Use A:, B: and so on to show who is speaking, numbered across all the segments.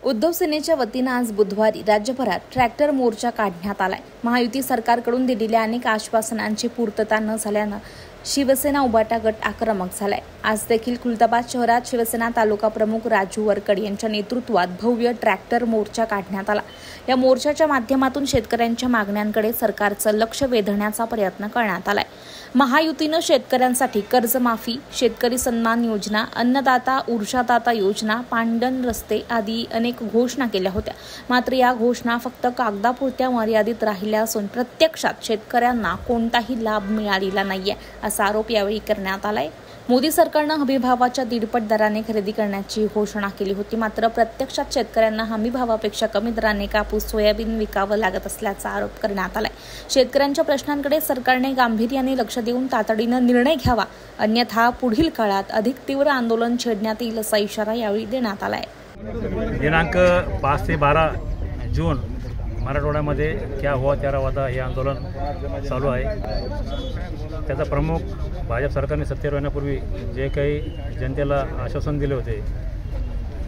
A: उद्धव सेनेच्या वतीनं आज बुधवारी राज्यभरात ट्रॅक्टर मोर्चा काढण्यात आलाय। महायुती सरकारकडून दिलेल्या अनेक आश्वासनांची पूर्तता न झाल्यानं शिवसेना उबाटा गट आक्रमक झालाय। आज देखील खुलताबाद शहरात शिवसेना तालुका प्रमुख राजू वरकड यांच्या नेतृत्वात भव्य ट्रॅक्टर मोर्चा काढण्यात आला। या मोर्चाच्या माध्यमातून शेतकऱ्यांच्या मागण्यांकडे सरकारचं लक्ष वेधण्याचा प्रयत्न करण्यात आलाय। महायुतीनं शेतकऱ्यांसाठी कर्जमाफी, शेतकरी सन्मान योजना, अन्नदाता ऊर्जादाता योजना, पांडन रस्ते आदी अनेक घोषणा केल्या होत्या। मात्र या घोषणा फक्त कागदापुरत्या मर्यादित राहिल्या असून प्रत्यक्षात शेतकऱ्यांना कोणताही लाभ मिळालेला नाहीये असा आरोप यावेळी करण्यात आलाय। मोदी सरकारनं हमीभावाच्या 1.5 दराने खरेदी करण्याची घोषणा केली होती, मात्र प्रत्यक्षात शेतकऱ्यांना हमीभावापेक्षा कमी दराने कापूस, सोयाबीन विकावं लागत असल्याचा आरोप करण्यात आलाय। शेतकऱ्यांच्या प्रश्नांकडे सरकारने गांभीर्याने लक्ष देऊन तातडीनं निर्णय घ्यावा, अन्यथा पुढील काळात अधिक तीव्र आंदोलन छेडण्यात येईल असा इशारा यावेळी देण्यात आलाय।
B: दिनांक 5 ते 12 जून मराठवाड्यामध्ये क्या हुआ त्यारा वादा हे आंदोलन चालू आहे। त्याचा प्रमुख भाजप सरकारने सत्तेवर येण्यापूर्वी जे काही जनतेला आश्वासन दिले होते,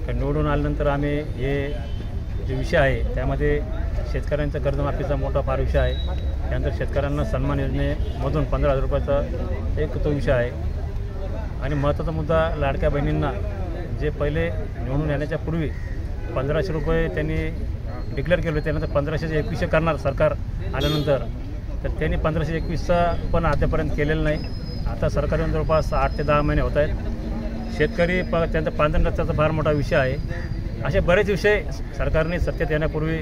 B: निवडून आल्यानंतर आम्ही हे जे विषय आहे त्यामध्ये शेतकऱ्यांचा कर्जमाफीचा मोठा फार विषय आहे। त्यानंतर शेतकऱ्यांना सन्मान योजनेमधून 15,000 रुपयाचा एक तो विषय आहे आणि महत्त्वाचा मुद्दा लाडक्या बहिणींना जे पहिले निवडून येण्याच्या पूर्वी 1500 रुपये त्यांनी डिक्लेअर केले, त्यानंतर 1521 करणार सरकार आल्यानंतर, तर त्यांनी 1521चा पण आतापर्यंत केलेलं नाही। आता सरकार येऊन जवळपास 8 ते 10 महिने होत आहेत। शेतकरी त्यांचा पांढरण रस्त्याचा फार मोठा विषय आहे। असे बरेच विषय सरकारने सत्तेत येण्यापूर्वी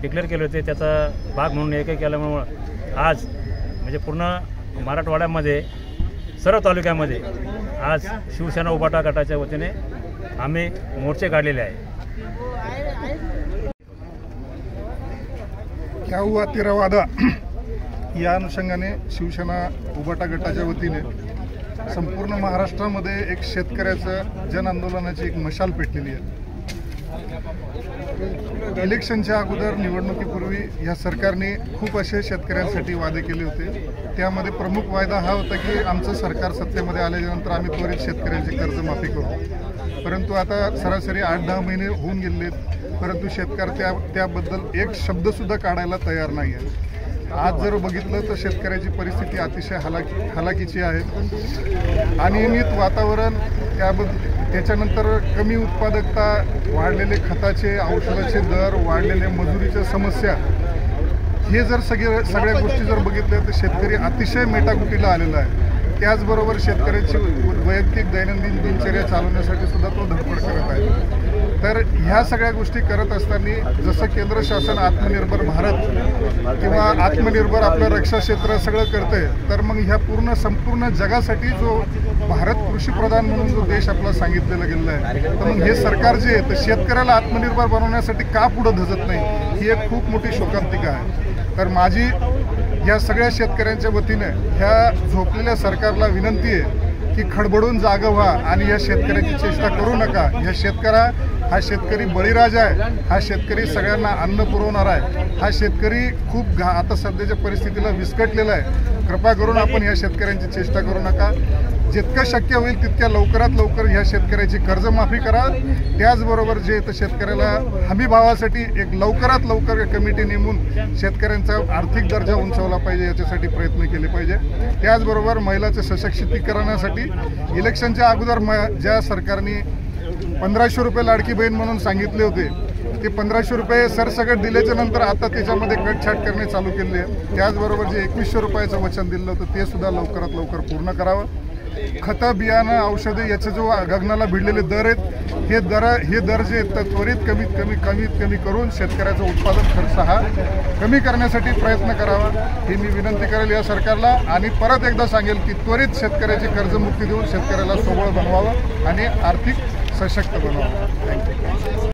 B: डिक्लेअर केले होते, त्याचा भाग म्हणून एक केल्यामुळं आज म्हणजे पूर्ण मराठवाड्यामध्ये सर्व तालुक्यामध्ये आज शिवसेना उबाटा गटाच्या वतीने आम्ही मोर्चे काढलेले आहे।
C: क्या हुआ तेरा वादा या अनुषंगाने शिवसेना उबाटा गटाच्या वतीने संपूर्ण महाराष्ट्रामध्ये एक शेतकऱ्याचं जन आंदोलनाची एक मशाल पेटलेली आहे। इलेक्शनच्या अगोदर निवडणुकीपूर्वी या सरकारने खूप असे शेतकऱ्यांसाठी वादे केले होते। त्यामध्ये प्रमुख वायदा हा होता की आमचं सरकार सत्तेमध्ये आल्यानंतर आम्ही त्वरित शेतकऱ्यांची कर्जमाफी करू, परंतु आता सरासरी 8-10 महिने होऊन गेले, परंतु शेतकरी त्याबद्दल एक शब्दसुद्धा काढायला तयार नाही आहे। आज जर बघितलं तर शेतकऱ्याची परिस्थिती अतिशय हलाखीची आहे। अनियमित वातावरण, त्याच्यानंतर कमी उत्पादकता, वाढलेले खताचे औषधाचे दर, वाढलेले मजुरीच्या समस्या, हे जर सगळ्या गोष्टी जर बघितल्या तर शेतकरी अतिशय मेटाकुटीला आलेला आहे। त्याचबरोबर शेतकऱ्याची वैयक्तिक दैनंदिन दिनचर्या चालवण्यासाठी सुद्धा तो धडपड करत आहे। तर ह्या सगळ्या गोष्टी करत असताना जसं केंद्र शासन आत्मनिर्भर भारत किंवा आत्मनिर्भर आपलं रक्षा क्षेत्र सगळं करते, तर मग ह्या संपूर्ण जगासाठी जो भारत कृषीप्रधान म्हणून जो देश आपला सांगितलेला गेलेला आहे, तर मग हे सरकार जे आहे तर शेतकऱ्याला आत्मनिर्भर बनवण्यासाठी का पुढे धजत नाही, ही एक खूप मोठी शोकांतिका आहे। तर माझी या सगळ्या शेतकऱ्यांच्या वतीने ह्या झोपलेल्या सरकारला विनंती आहे की खडबडून जागं व्हा आणि या शेतकऱ्याची चेष्टा करू नका। हा शेतकरी बळीराजा आहे, हा शेतकरी सगळ्यांना अन्न पुरवणार आहे, हा शेतकरी खूप आता सध्याच्या परिस्थितीला विस्कटलेला आहे। कृपा करून आपण ह्या शेतकऱ्यांची चेष्टा करू नका। जितकं शक्य होईल तितक्या लवकरात लवकर ह्या शेतकऱ्याची कर्जमाफी करा। त्याचबरोबर जे तर शेतकऱ्याला हमीभावासाठी एक लवकरात लवकर कमिटी नेमून शेतकऱ्यांचा आर्थिक दर्जा उंचावला पाहिजे, याच्यासाठी प्रयत्न केले पाहिजे। त्याचबरोबर महिलांच्या सशक्तीकरणासाठी इलेक्शनच्या अगोदर ज्या सरकारने 1500 रुपये लाडकी बहीण म्हणून सांगितले होते, ते 1500 रुपये सरसकट दिल्याच्या नंतर आता त्याच्यामध्ये कटछाट करणे चालू केले आहे। त्याचबरोबर जे 2100 रुपयाचं वचन दिलं होतं ते सुद्धा लवकरात लवकर पूर्ण करावं। खतं, बियाणं, औषधे याचे जो गगनाला भिडलेले दर आहेत, हे दर जे आहेत तर त्वरित कमीत कमी करून शेतकऱ्याचा उत्पादन खर्च हा कमी करण्यासाठी प्रयत्न करावा, ही मी विनंती करेल या सरकारला। आणि परत एकदा सांगेल की त्वरित शेतकऱ्याची कर्जमुक्ती देऊन शेतकऱ्याला सोबळ बनवावं आणि आर्थिक सशक्त बनवावं। थँक्यू।